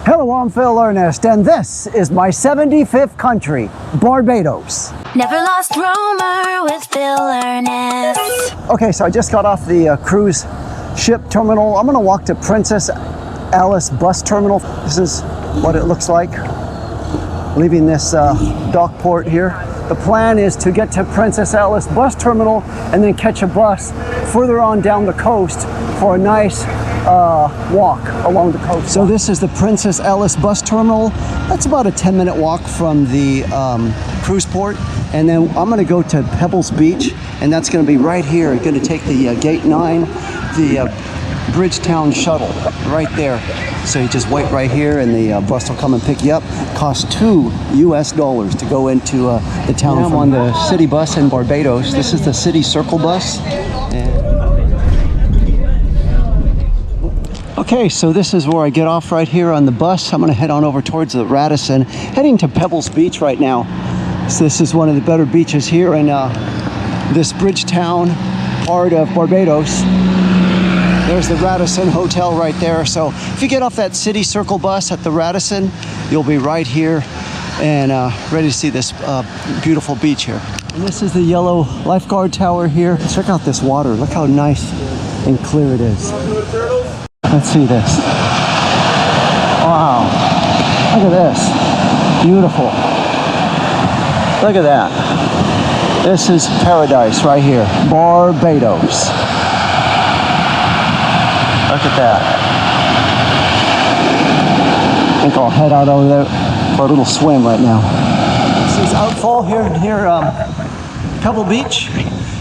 Hello, I'm Phil Ernest, and this is my 75th country, Barbados. Never lost Romer with Phil Ernest. Okay, so I just got off the cruise ship terminal. I'm gonna walk to Princess Alice bus terminal. This is what it looks like, leaving this dock port here. The plan is to get to Princess Alice bus terminal and then catch a bus further on down the coast for a nice walk along the coast. So this is the Princess Alice bus terminal. That's about a 10-minute walk from the cruise port. And then I'm gonna go to Pebble Beach, and that's gonna be right here. I'm gonna take the Gate 9, the Bridgetown shuttle right there. So you just wait right here and the bus will come and pick you up. Costs $2 US to go into the town. Now I'm on the city bus in Barbados. This is the city circle bus. Okay, so this is where I get off right here on the bus. I'm gonna head on over towards the Radisson, heading to Pebble Beach right now. So this is one of the better beaches here in this Bridgetown part of Barbados. There's the Radisson Hotel right there. So if you get off that city circle bus at the Radisson, you'll be right here and ready to see this beautiful beach here. And this is the yellow lifeguard tower here. Check out this water. Look how nice and clear it is. Let's see this. Wow. Look at this. Beautiful. Look at that. This is paradise right here. Barbados. Look at that. I think I'll head out over there for a little swim right now. This is outfall here near Pebble Beach.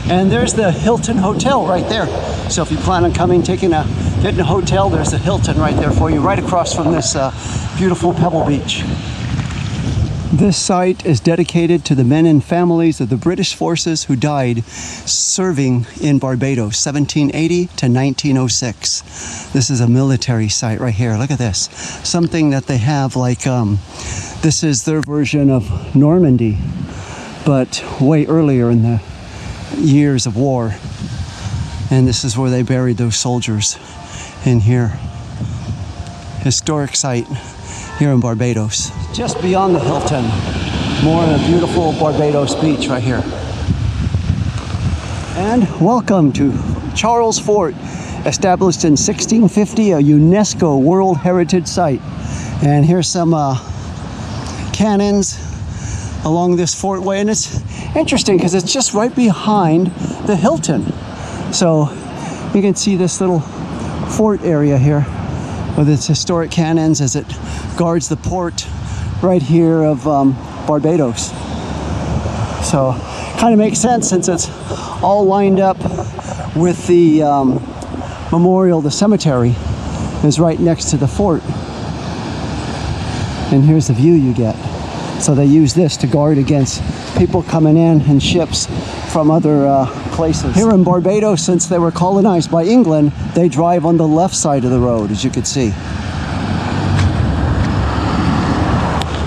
And there's the Hilton Hotel right there. So if you plan on coming, getting a hotel, there's the Hilton right there for you, right across from this beautiful Pebble Beach. This site is dedicated to the men and families of the British forces who died serving in Barbados, 1780 to 1906. This is a military site right here. Look at this. Something that they have like, this is their version of Normandy, but way earlier in the years of war. And this is where they buried those soldiers in here. Historic site here in Barbados. Just beyond the Hilton, more in a beautiful Barbados beach right here. And welcome to Charles Fort, established in 1650, a UNESCO World Heritage Site. And here's some cannons along this fortway, and it's interesting because it's just right behind the Hilton. So you can see this little fort area here with its historic cannons as it guards the port right here of Barbados. So kind of makes sense since it's all lined up with the memorial. The cemetery is right next to the fort. And here's the view you get. So they use this to guard against people coming in ships from other places. Here in Barbados, since they were colonized by England, they drive on the left side of the road, as you can see.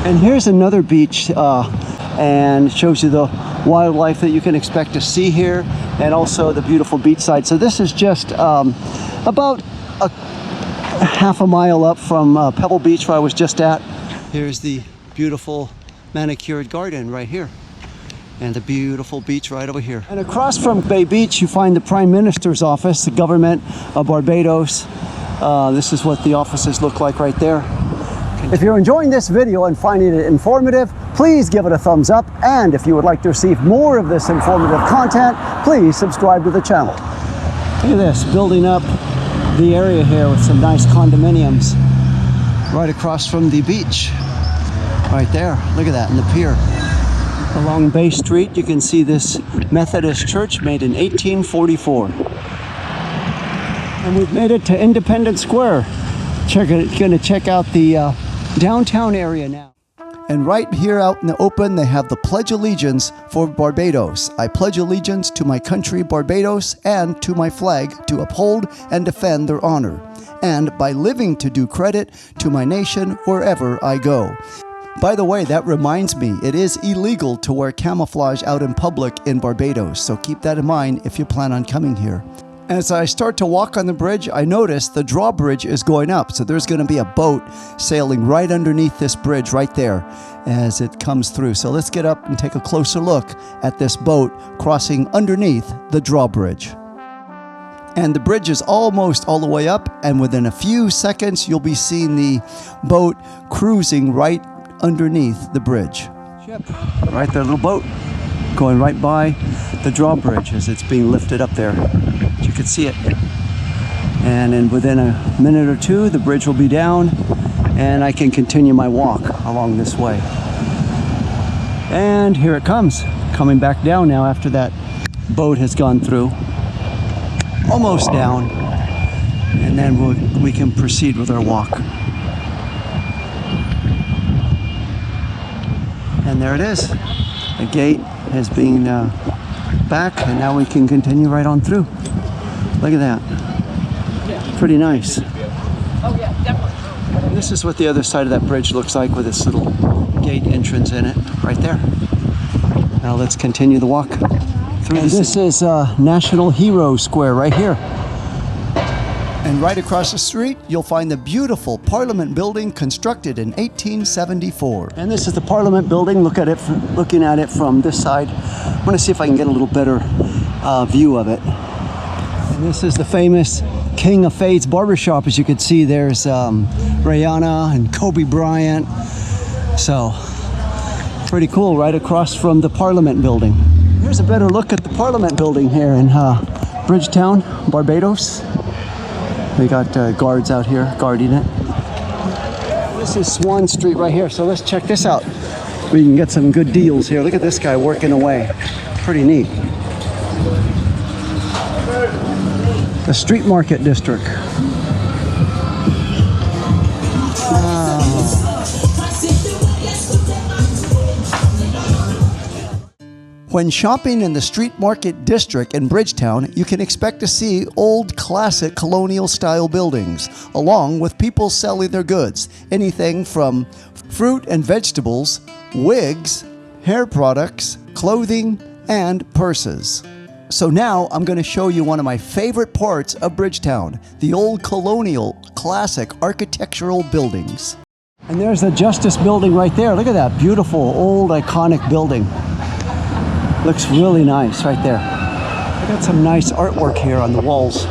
And here's another beach, and shows you the wildlife that you can expect to see here, and also the beautiful beachside. So this is just about a half a mile up from Pebble Beach, where I was just at. Here's the beautiful manicured garden right here, and the beautiful beach right over here. And across from Bay Beach, you find the Prime Minister's office, the government of Barbados. This is what the offices look like right there. If you're enjoying this video and finding it informative, please give it a thumbs up. And if you would like to receive more of this informative content, please subscribe to the channel. Look at this, building up the area here with some nice condominiums right across from the beach. Right there, look at that, in the pier. Along Bay Street, you can see this Methodist church made in 1844. And we've made it to Independence Square. Gonna check out the downtown area now. And right here out in the open, they have the Pledge Allegiance for Barbados. I pledge allegiance to my country, Barbados, and to my flag to uphold and defend their honor, and by living to do credit to my nation wherever I go. By the way, that reminds me, it is illegal to wear camouflage out in public in Barbados, so keep that in mind if you plan on coming here. As I start to walk on the bridge, I notice the drawbridge is going up. So there's going to be a boat sailing right underneath this bridge right there as it comes through. So let's get up and take a closer look at this boat crossing underneath the drawbridge. And the bridge is almost all the way up, and within a few seconds you'll be seeing the boat cruising right underneath the bridge. Right there, little boat going right by the drawbridge as it's being lifted up there. You can see it. And then within a minute or two, the bridge will be down and I can continue my walk along this way. And here it comes, coming back down now after that boat has gone through. Almost down. And then we can proceed with our walk. And there it is. The gate has been back, and now we can continue right on through. Look at that. Pretty nice. And this is what the other side of that bridge looks like with this little gate entrance in it, right there. Now let's continue the walk through. And this is National Hero Square right here. And right across the street, you'll find the beautiful Parliament building constructed in 1874. And this is the Parliament building. Looking at it from this side. I want to see if I can get a little better view of it. And this is the famous King of Fades barbershop. As you can see, there's Rihanna and Kobe Bryant. So, pretty cool, right across from the Parliament building. Here's a better look at the Parliament building here in Bridgetown, Barbados. We got guards out here guarding it. This is Swan Street right here, so let's check this out. We can get some good deals here. Look at this guy working away. Pretty neat. The Street Market District. Wow. When shopping in the Street Market District in Bridgetown, you can expect to see old classic colonial style buildings, along with people selling their goods. Anything from fruit and vegetables, wigs, hair products, clothing, and purses. So now I'm going to show you one of my favorite parts of Bridgetown, the old colonial classic architectural buildings. And there's the Justice Building right there. Look at that beautiful old iconic building. Looks really nice right there. I got some nice artwork here on the walls.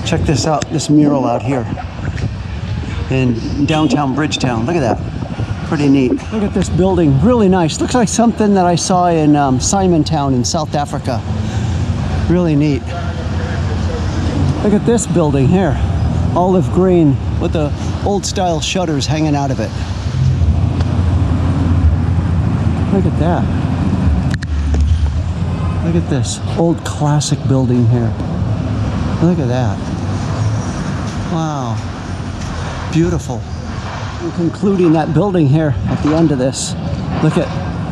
Check this out, this mural out here in downtown Bridgetown. Look at that. Pretty neat. Look at this building, really nice. Looks like something that I saw in Simontown in South Africa. Really neat. Look at this building here. Olive green with the old style shutters hanging out of it. Look at that. Look at this old classic building here. Look at that. Wow. Beautiful. And concluding that building here at the end of this. Look at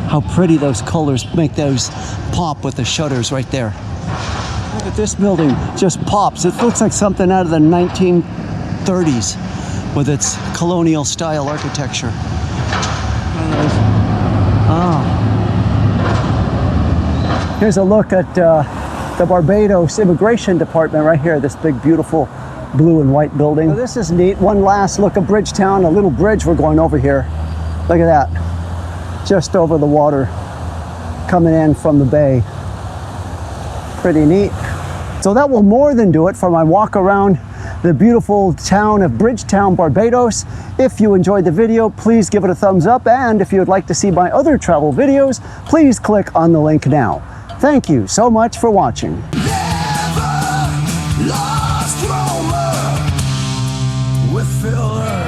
how pretty those colors make those pop with the shutters right there. Look at this building, just pops. It looks like something out of the 1930s with its colonial style architecture. Oh. Here's a look at the Barbados Immigration Department right here, this big beautiful blue and white building. So this is neat. One last look at Bridgetown, a little bridge we're going over here. Look at that, just over the water, coming in from the bay. Pretty neat. So that will more than do it for my walk around the beautiful town of Bridgetown, Barbados. If you enjoyed the video, please give it a thumbs up, and if you would like to see my other travel videos, please click on the link now. Thank you so much for watching. Never lost Roma with filler.